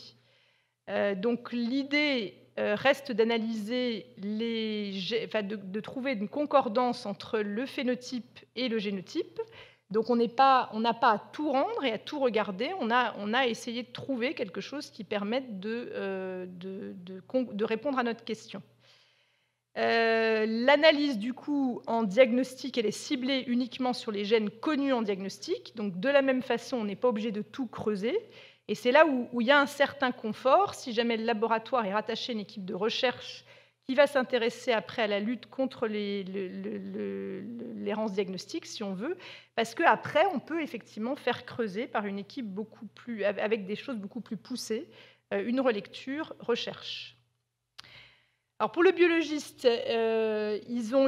Donc l'idée reste d'analyser de trouver une concordance entre le phénotype et le génotype. Donc on n'a pas à tout rendre et à tout regarder, on a essayé de trouver quelque chose qui permette de répondre à notre question. L'analyse, du coup, en diagnostic, elle est ciblée uniquement sur les gènes connus en diagnostic. Donc de la même façon, on n'est pas obligé de tout creuser. Et c'est là où il y a un certain confort, si jamais le laboratoire est rattaché à une équipe de recherche qui va s'intéresser après à la lutte contre l'errance diagnostique, si on veut, parce qu'après, on peut effectivement faire creuser par une équipe avec des choses beaucoup plus poussées, une relecture, recherche. Alors pour le biologiste, ils ont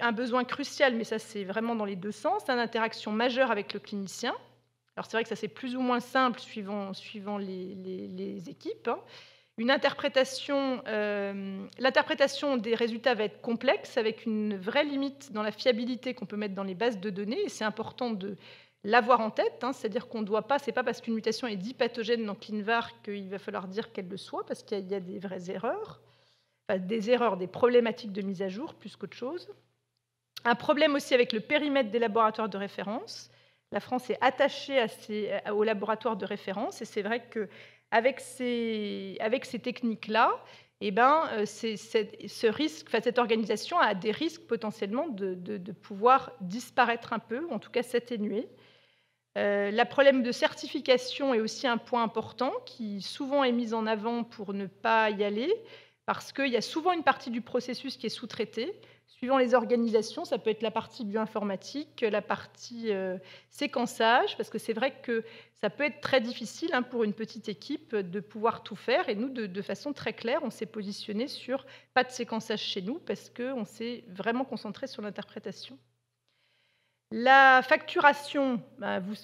un besoin crucial, mais ça c'est vraiment dans les 2 sens, d'interaction majeure avec le clinicien. Alors c'est vrai que ça c'est plus ou moins simple suivant les équipes. L'interprétation des résultats va être complexe, avec une vraie limite dans la fiabilité qu'on peut mettre dans les bases de données, et c'est important de l'avoir en tête, c'est-à-dire qu'on ne doit pas, c'est pas parce qu'une mutation est dite pathogène dans ClinVar qu'il va falloir dire qu'elle le soit, parce qu'il y a des vraies erreurs, des problématiques de mise à jour plus qu'autre chose. Un problème aussi avec le périmètre des laboratoires de référence. La France est attachée aux laboratoires de référence, et c'est vrai qu'avec ces techniques-là, cette organisation a des risques potentiellement de pouvoir disparaître un peu, ou en tout cas s'atténuer. Le problème de certification est aussi un point important qui souvent est mis en avant pour ne pas y aller, parce qu'il y a souvent une partie du processus qui est sous-traitée. Suivant les organisations, ça peut être la partie bioinformatique, la partie séquençage, parce que c'est vrai que ça peut être très difficile pour une petite équipe de pouvoir tout faire. Et nous, de façon très claire, on s'est positionné sur pas de séquençage chez nous, parce qu'on s'est vraiment concentré sur l'interprétation. La facturation,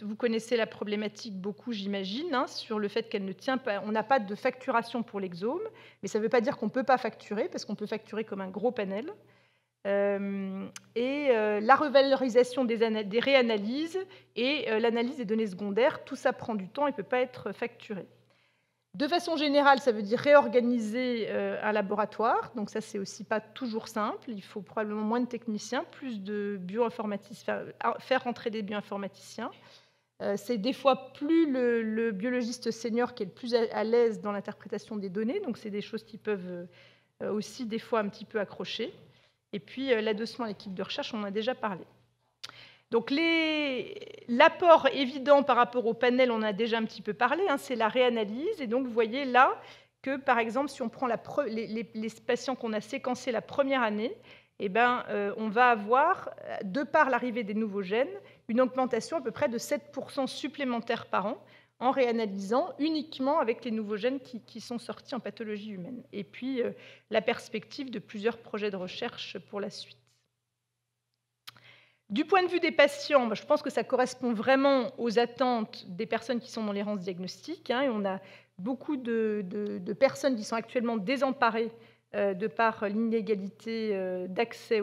vous connaissez la problématique beaucoup, j'imagine, sur le fait qu'elle ne tient pas. On n'a pas de facturation pour l'exome, mais ça ne veut pas dire qu'on ne peut pas facturer, parce qu'on peut facturer comme un gros panel. La revalorisation des réanalyses et l'analyse des données secondaires, tout ça prend du temps et ne peut pas être facturé. De façon générale, ça veut dire réorganiser un laboratoire. Donc ça, c'est aussi pas toujours simple. Il faut probablement moins de techniciens, plus de bioinformaticiens, faire rentrer des bioinformaticiens. C'est des fois plus le biologiste senior qui est le plus à l'aise dans l'interprétation des données. Donc c'est des choses qui peuvent aussi des fois un petit peu accrocher. Et puis l'adossement à l'équipe de recherche, on en a déjà parlé. Donc l'apport évident par rapport au panel, on en a déjà un petit peu parlé, c'est la réanalyse. Et donc vous voyez là que, par exemple, si on prend les patients qu'on a séquencés la première année, on va avoir, de par l'arrivée des nouveaux gènes, une augmentation à peu près de 7% supplémentaire par an en réanalysant uniquement avec les nouveaux gènes qui sont sortis en pathologie humaine. Et puis la perspective de plusieurs projets de recherche pour la suite. Du point de vue des patients, je pense que ça correspond vraiment aux attentes des personnes qui sont dans l'errance diagnostique. Et on a beaucoup de personnes qui sont actuellement désemparées de par l'inégalité d'accès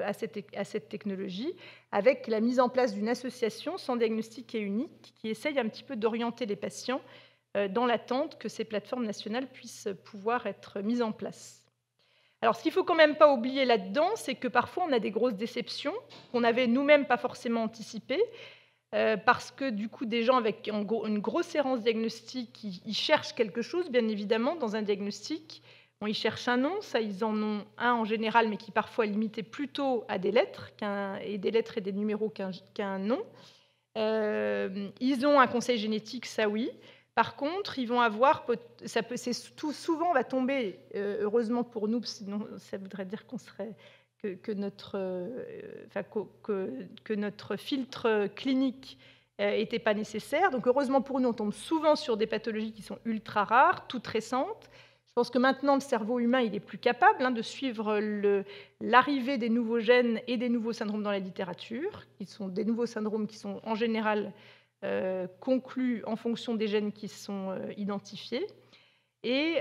à cette technologie, avec la mise en place d'une association sans diagnostic et unique qui essaye un petit peu d'orienter les patients dans l'attente que ces plateformes nationales puissent pouvoir être mises en place. Alors, ce qu'il ne faut quand même pas oublier là-dedans, c'est que parfois, on a des grosses déceptions qu'on n'avait nous-mêmes pas forcément anticipées, parce que, du coup, des gens avec une grosse errance diagnostique, ils cherchent quelque chose, bien évidemment, dans un diagnostic. Bon, ils cherchent un nom, ça, ils en ont un en général, mais qui parfois est limité plutôt à des lettres, et des numéros qu'un nom. Ils ont un conseil génétique, ça oui. Par contre, ils vont avoir, souvent on va tomber, heureusement pour nous, sinon ça voudrait dire qu'on serait que notre, enfin, que notre filtre clinique n'était pas nécessaire. Donc heureusement pour nous, on tombe souvent sur des pathologies qui sont ultra rares, toutes récentes. Je pense que maintenant, le cerveau humain, il est plus capable de suivre l'arrivée des nouveaux gènes et des nouveaux syndromes dans la littérature, qui sont des nouveaux syndromes qui sont en général conclus en fonction des gènes qui sont identifiés. Et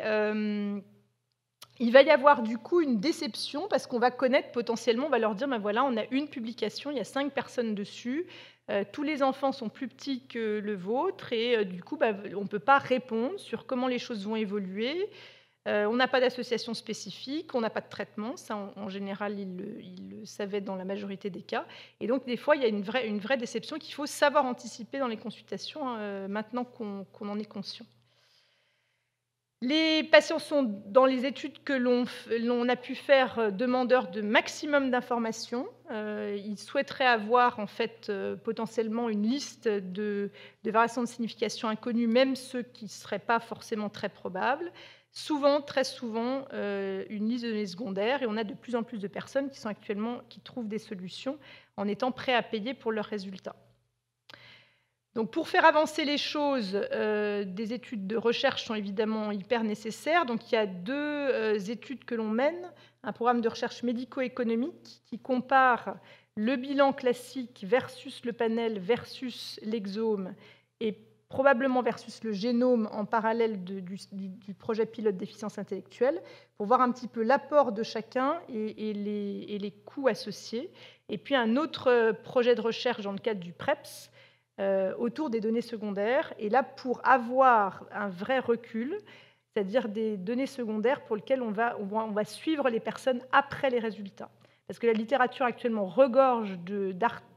il va y avoir du coup une déception parce qu'on va connaître potentiellement, on va leur dire, ben voilà, on a une publication, il y a 5 personnes dessus, tous les enfants sont plus petits que le vôtre et du coup, on ne peut pas répondre sur comment les choses vont évoluer. On n'a pas d'association spécifique, on n'a pas de traitement, ça en général ils le savaient dans la majorité des cas. Et donc des fois il y a une vraie déception qu'il faut savoir anticiper dans les consultations maintenant qu'on en est conscient. Les patients sont, dans les études que l'on a pu faire, demandeurs de maximum d'informations. Ils souhaiteraient avoir en fait potentiellement une liste de variations de signification inconnues, même ceux qui ne seraient pas forcément très probables. Souvent, très souvent, une liste de données secondaires, et on a de plus en plus de personnes qui trouvent des solutions en étant prêts à payer pour leurs résultats. Donc, pour faire avancer les choses, des études de recherche sont évidemment hyper nécessaires. Donc, il y a 2 études que l'on mène, un programme de recherche médico-économique qui compare le bilan classique versus le panel versus l'exome et probablement versus le génome en parallèle du projet pilote déficience intellectuelle, pour voir un petit peu l'apport de chacun et les coûts associés. Et puis un autre projet de recherche dans le cadre du PREPS, autour des données secondaires, et là pour avoir un vrai recul, c'est-à-dire des données secondaires pour lesquelles on va suivre les personnes après les résultats. Parce que la littérature actuellement regorge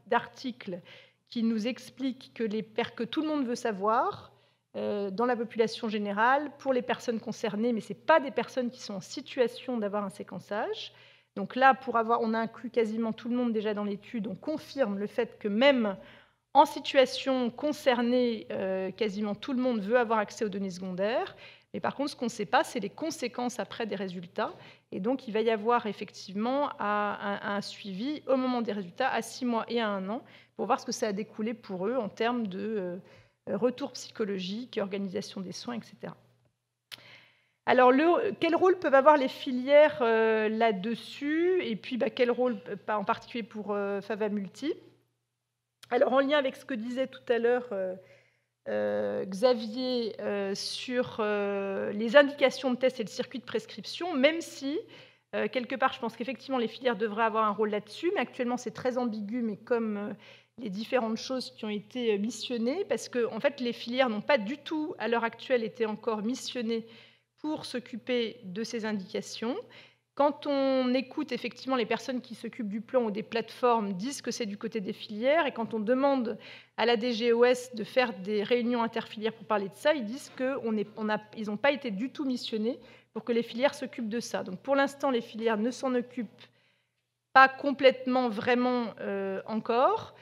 d'articles qui nous expliquent que tout le monde veut savoir dans la population générale, pour les personnes concernées, mais ce n'est pas des personnes qui sont en situation d'avoir un séquençage. Donc là, on a inclus quasiment tout le monde déjà dans l'étude, on confirme le fait que même en situation concernée, quasiment tout le monde veut avoir accès aux données secondaires. Mais par contre, ce qu'on ne sait pas, c'est les conséquences après des résultats. Et donc, il va y avoir effectivement un suivi au moment des résultats à 6 mois et à 1 an pour voir ce que ça a découlé pour eux en termes de retour psychologique, organisation des soins, etc. Alors, quel rôle peuvent avoir les filières là-dessus? Et puis, quel rôle en particulier pour Favamulti? Alors, en lien avec ce que disait tout à l'heure Xavier sur les indications de test et le circuit de prescription, même si, quelque part, je pense qu'effectivement, les filières devraient avoir un rôle là-dessus, mais actuellement, c'est très ambigu, mais comme les différentes choses qui ont été missionnées, parce que, en fait, les filières n'ont pas du tout, à l'heure actuelle, été encore missionnées pour s'occuper de ces indications. Quand on écoute effectivement les personnes qui s'occupent du plan ou des plateformes disent que c'est du côté des filières, et quand on demande à la DGOS de faire des réunions interfilières pour parler de ça, ils disent qu'ils n'ont pas été du tout missionnés pour que les filières s'occupent de ça. Donc pour l'instant, les filières ne s'en occupent pas complètement vraiment encore,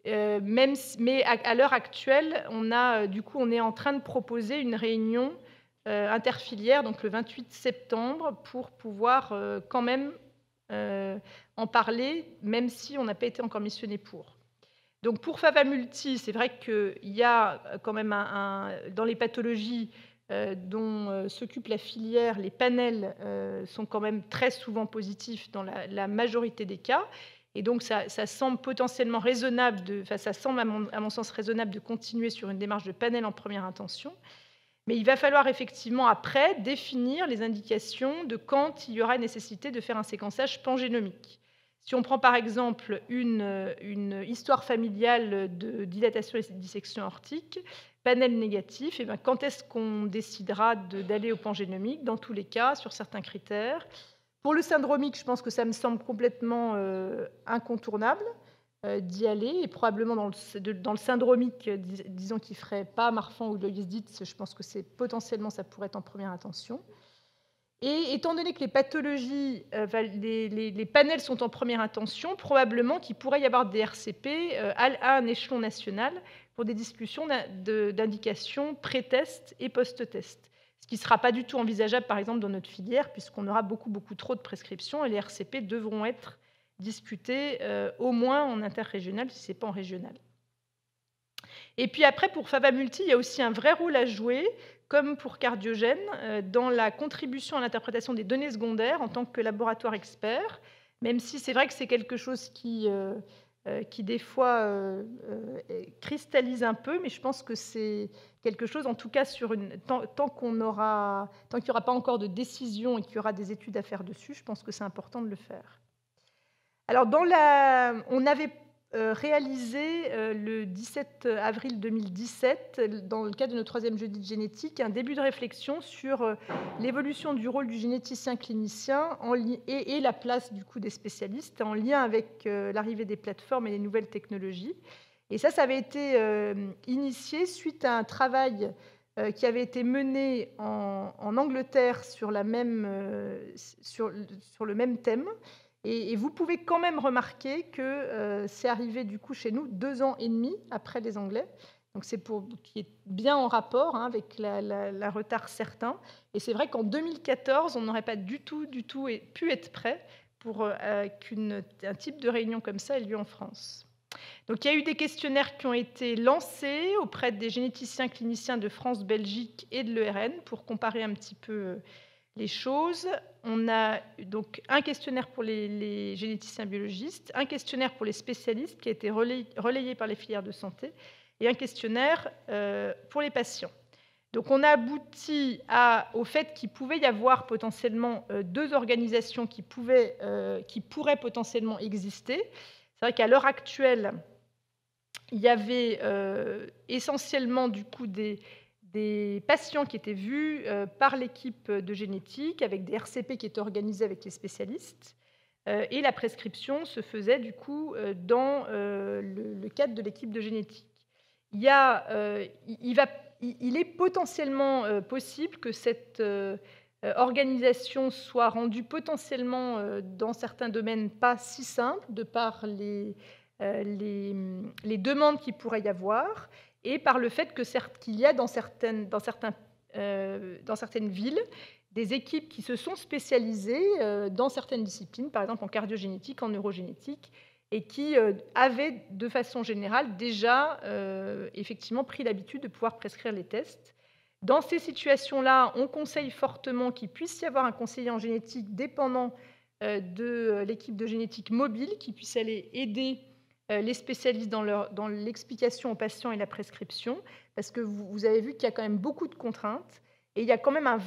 mais à l'heure actuelle, on est en train de proposer une réunion interfilière, donc le 28 septembre, pour pouvoir quand même en parler, même si on n'a pas été encore missionné pour. Donc pour Favamulti, c'est vrai qu'il y a quand même dans les pathologies dont s'occupe la filière, les panels sont quand même très souvent positifs dans la majorité des cas. Et donc ça semble potentiellement raisonnable, ça semble à mon sens raisonnable de continuer sur une démarche de panel en première intention. Mais il va falloir effectivement après définir les indications de quand il y aura nécessité de faire un séquençage pangénomique. Si on prend par exemple une histoire familiale de dilatation et dissection aortique, panel négatif, et quand est-ce qu'on décidera d'aller au pangénomique? Dans tous les cas, sur certains critères. Pour le syndromique, je pense que ça me semble complètement incontournable d'y aller, et probablement dans le syndromique, disons qu'il ne ferait pas Marfan ou Loïs-Dietz, je pense que potentiellement ça pourrait être en première intention. Et étant donné que les pathologies, les panels sont en première intention, probablement qu'il pourrait y avoir des RCP à un échelon national pour des discussions d'indications pré-test et post-test. Ce qui ne sera pas du tout envisageable, par exemple, dans notre filière, puisqu'on aura beaucoup trop de prescriptions et les RCP devront être discutés au moins en interrégional, si ce n'est pas en régional. Et puis après, pour Favamulti, il y a aussi un vrai rôle à jouer, comme pour Cardiogène, dans la contribution à l'interprétation des données secondaires en tant que laboratoire expert, même si c'est vrai que c'est quelque chose qui des fois cristallise un peu, mais je pense que c'est quelque chose, en tout cas, tant qu'il n'y aura pas encore de décision et qu'il y aura des études à faire dessus, je pense que c'est important de le faire. Alors, on avait réalisé le 17 avril 2017, dans le cadre de notre 3e jeudi de génétique, un début de réflexion sur l'évolution du rôle du généticien clinicien et la place du coup des spécialistes en lien avec l'arrivée des plateformes et les nouvelles technologies. Et ça avait été initié suite à un travail qui avait été mené en Angleterre sur le même thème. Et vous pouvez quand même remarquer que c'est arrivé du coup chez nous 2 ans et demi après les Anglais. Donc c'est pour qui est bien en rapport avec la retard certain. Et c'est vrai qu'en 2014, on n'aurait pas du tout pu être prêt pour qu'un type de réunion comme ça ait lieu en France. Donc il y a eu des questionnaires qui ont été lancés auprès des généticiens cliniciens de France, Belgique et de l'ERN pour comparer un petit peu les choses. On a donc un questionnaire pour les généticiens biologistes, un questionnaire pour les spécialistes qui a été relayé par les filières de santé et un questionnaire pour les patients. Donc on a abouti au fait qu'il pouvait y avoir potentiellement 2 organisations qui pourraient potentiellement exister. C'est vrai qu'à l'heure actuelle, il y avait essentiellement du coup des patients qui étaient vus par l'équipe de génétique, avec des RCP qui étaient organisés avec les spécialistes, et la prescription se faisait du coup dans le cadre de l'équipe de génétique. Il est potentiellement possible que cette organisation soit rendue potentiellement, dans certains domaines, pas si simple, de par les demandes qu'il pourrait y avoir, et par le fait qu'il y a dans certaines villes des équipes qui se sont spécialisées dans certaines disciplines, par exemple en cardiogénétique, en neurogénétique, et qui avaient de façon générale déjà effectivement pris l'habitude de pouvoir prescrire les tests. Dans ces situations-là, on conseille fortement qu'il puisse y avoir un conseiller en génétique dépendant de l'équipe de génétique mobile qui puisse aller aider les spécialistes dans l'explication aux patients et la prescription, parce que vous avez vu qu'il y a quand même beaucoup de contraintes, et il y a quand même une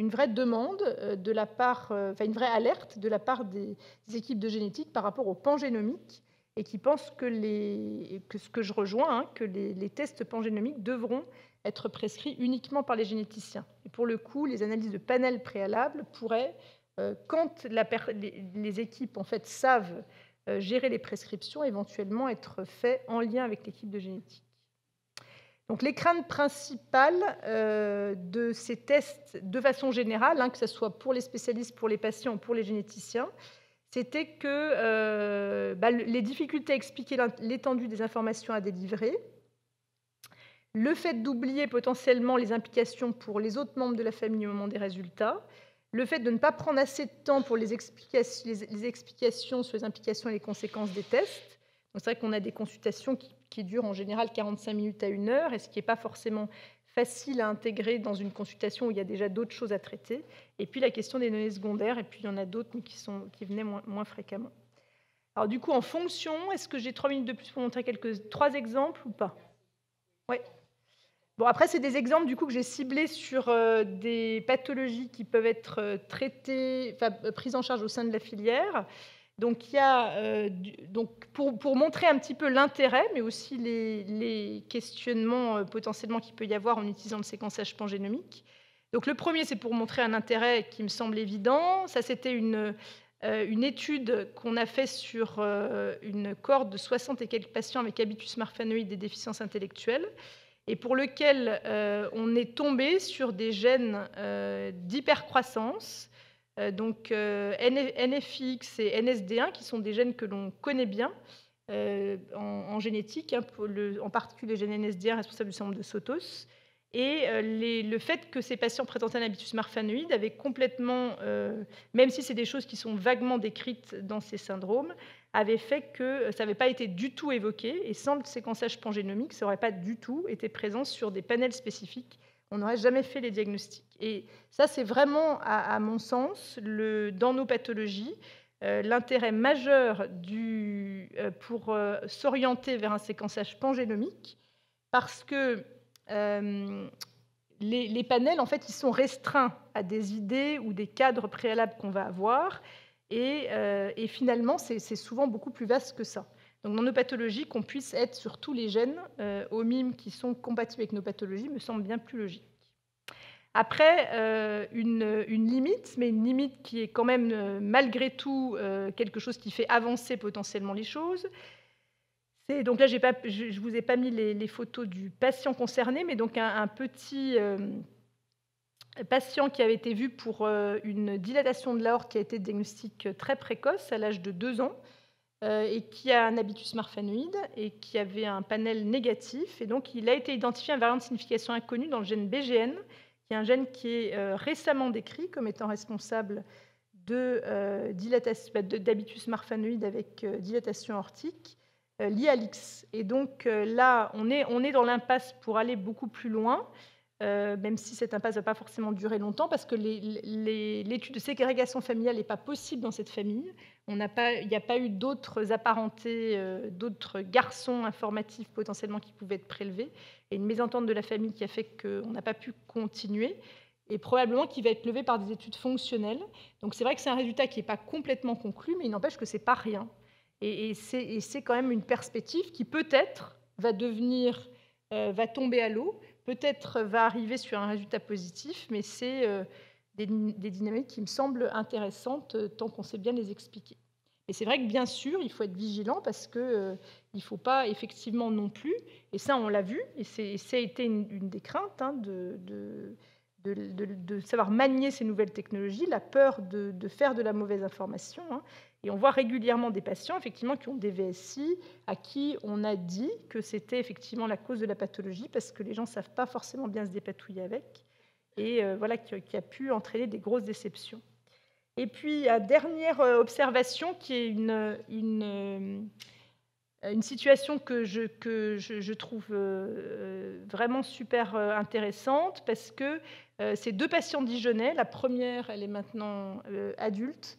vraie demande de la part, une vraie alerte de la part des équipes de génétique par rapport au pangénomique, et qui pensent que ce que je rejoins, que les tests pangénomiques devront être prescrits uniquement par les généticiens. Et pour le coup, les analyses de panel préalables pourraient, quand les équipes en fait savent gérer les prescriptions, éventuellement être faites en lien avec l'équipe de génétique. Donc les craintes principales de ces tests, de façon générale, que ce soit pour les spécialistes, pour les patients ou pour les généticiens, c'était que les difficultés à expliquer l'étendue des informations à délivrer, le fait d'oublier potentiellement les implications pour les autres membres de la famille au moment des résultats, le fait de ne pas prendre assez de temps pour les explications sur les implications et les conséquences des tests. Donc c'est vrai qu'on a des consultations qui durent en général 45 minutes à 1 heure, et ce qui n'est pas forcément facile à intégrer dans une consultation où il y a déjà d'autres choses à traiter. Et puis la question des données secondaires, et puis il y en a d'autres mais qui venaient moins fréquemment. Alors du coup, en fonction, est-ce que j'ai 3 minutes de plus pour montrer 3 exemples ou pas? Oui. Bon, après, c'est des exemples du coup que j'ai ciblés sur des pathologies qui peuvent être traitées, prises en charge au sein de la filière. Donc, il y a, pour montrer un petit peu l'intérêt, mais aussi les questionnements potentiellement qu'il peut y avoir en utilisant le séquençage pangénomique. Donc, le premier, c'est pour montrer un intérêt qui me semble évident. Ça, c'était une étude qu'on a faite sur une cohorte de 60 et quelques patients avec habitus marfanoïde et déficience intellectuelle, et pour lequel on est tombé sur des gènes d'hypercroissance, donc NFX et NSD1, qui sont des gènes que l'on connaît bien, en génétique, hein, en particulier le gène NSDR responsable du syndrome de Sotos. Et le fait que ces patients présentaient un habitus marfanoïde avait complètement, même si c'est des choses qui sont vaguement décrites dans ces syndromes, avait fait que ça n'avait pas été du tout évoqué, et sans le séquençage pangénomique, ça n'aurait pas du tout été présent sur des panels spécifiques. On n'aurait jamais fait les diagnostics. Et ça, c'est vraiment, à mon sens, dans nos pathologies, l'intérêt majeur pour s'orienter vers un séquençage pangénomique, parce que les panels, en fait, ils sont restreints à des idées ou des cadres préalables qu'on va avoir, et finalement, c'est souvent beaucoup plus vaste que ça. Donc, dans nos pathologies, qu'on puisse être sur tous les gènes au MIM qui sont compatibles avec nos pathologies me semble bien plus logique. Après, une limite, mais une limite qui est quand même malgré tout quelque chose qui fait avancer potentiellement les choses. Donc là, je ne vous ai pas mis les photos du patient concerné, mais donc un petit patient qui avait été vu pour une dilatation de l'aorte qui a été diagnostique très précoce, à l'âge de 2 ans, et qui a un habitus marfanoïde et qui avait un panel négatif. Et donc, il a été identifié un variant de signification inconnue dans le gène BGN, qui est un gène qui est récemment décrit comme étant responsable d'habitus marfanoïde avec dilatation aortique lié à l'X. Et donc là, on est dans l'impasse pour aller beaucoup plus loin, même si cette impasse ne va pas forcément durer longtemps, parce que l'étude de ségrégation familiale n'est pas possible dans cette famille. Il n'y a pas eu d'autres apparentés, d'autres garçons informatifs potentiellement qui pouvaient être prélevés, et une mésentente de la famille qui a fait qu'on n'a pas pu continuer, et probablement qui va être levé par des études fonctionnelles. Donc c'est vrai que c'est un résultat qui n'est pas complètement conclu, mais il n'empêche que ce n'est pas rien. Et c'est quand même une perspective qui peut-être va tomber à l'eau, peut-être va arriver sur un résultat positif, mais c'est des dynamiques qui me semblent intéressantes tant qu'on sait bien les expliquer. Et c'est vrai que bien sûr, il faut être vigilant parce qu'il ne faut pas effectivement non plus, et ça on l'a vu, et ça a été une des craintes hein, de savoir manier ces nouvelles technologies, la peur de faire de la mauvaise information. Hein. Et on voit régulièrement des patients effectivement, qui ont des VSI, à qui on a dit que c'était effectivement la cause de la pathologie, parce que les gens ne savent pas forcément bien se dépatouiller avec, et voilà, qui a pu entraîner des grosses déceptions. Et puis, dernière observation, qui est une situation que je trouve vraiment super intéressante, parce que ces 2 patients dijonnais, la première, elle est maintenant adulte,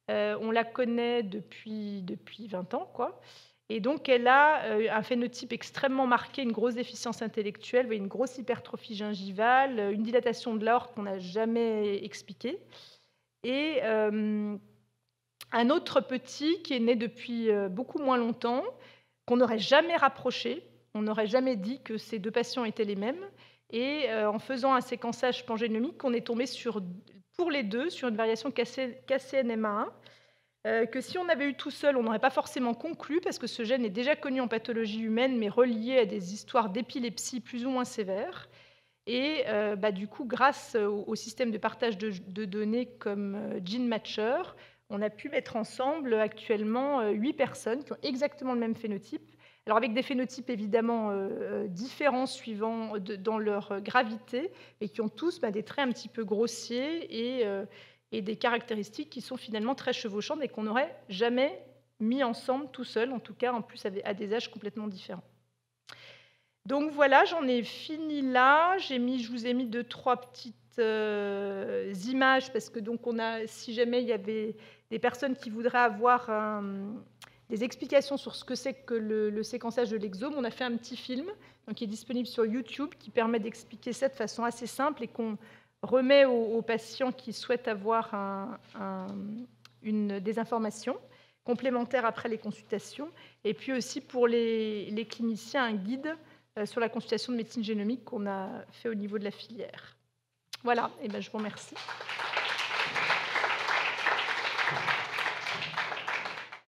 on la connaît depuis 20 ans, quoi. Et donc, elle a un phénotype extrêmement marqué, une grosse déficience intellectuelle, une grosse hypertrophie gingivale, une dilatation de l'aorte qu'on n'a jamais expliquée. Et un autre petit qui est né depuis beaucoup moins longtemps, qu'on n'aurait jamais rapproché, on n'aurait jamais dit que ces 2 patients étaient les mêmes. Et en faisant un séquençage pangénomique, on est tombé pour les 2 sur une variation KCNMA1, que si on avait eu tout seul, on n'aurait pas forcément conclu, parce que ce gène est déjà connu en pathologie humaine, mais relié à des histoires d'épilepsie plus ou moins sévères. Et du coup, grâce au système de partage de données comme GeneMatcher, on a pu mettre ensemble actuellement 8 personnes qui ont exactement le même phénotype. Alors avec des phénotypes évidemment différents suivant dans leur gravité, mais qui ont tous des traits un petit peu grossiers et des caractéristiques qui sont finalement très chevauchantes et qu'on n'aurait jamais mis ensemble tout seul, en tout cas en plus à des âges complètement différents. Donc voilà, j'en ai fini là. Je vous ai mis 2-3 petites images, parce que donc si jamais il y avait des personnes qui voudraient avoir des explications sur ce que c'est que le séquençage de l'exome, on a fait un petit film donc, qui est disponible sur YouTube, qui permet d'expliquer ça de façon assez simple et qu'on remet aux patients qui souhaitent avoir des informations complémentaires après les consultations, et puis aussi pour les cliniciens, un guide sur la consultation de médecine génomique qu'on a fait au niveau de la filière. Voilà, et je vous remercie.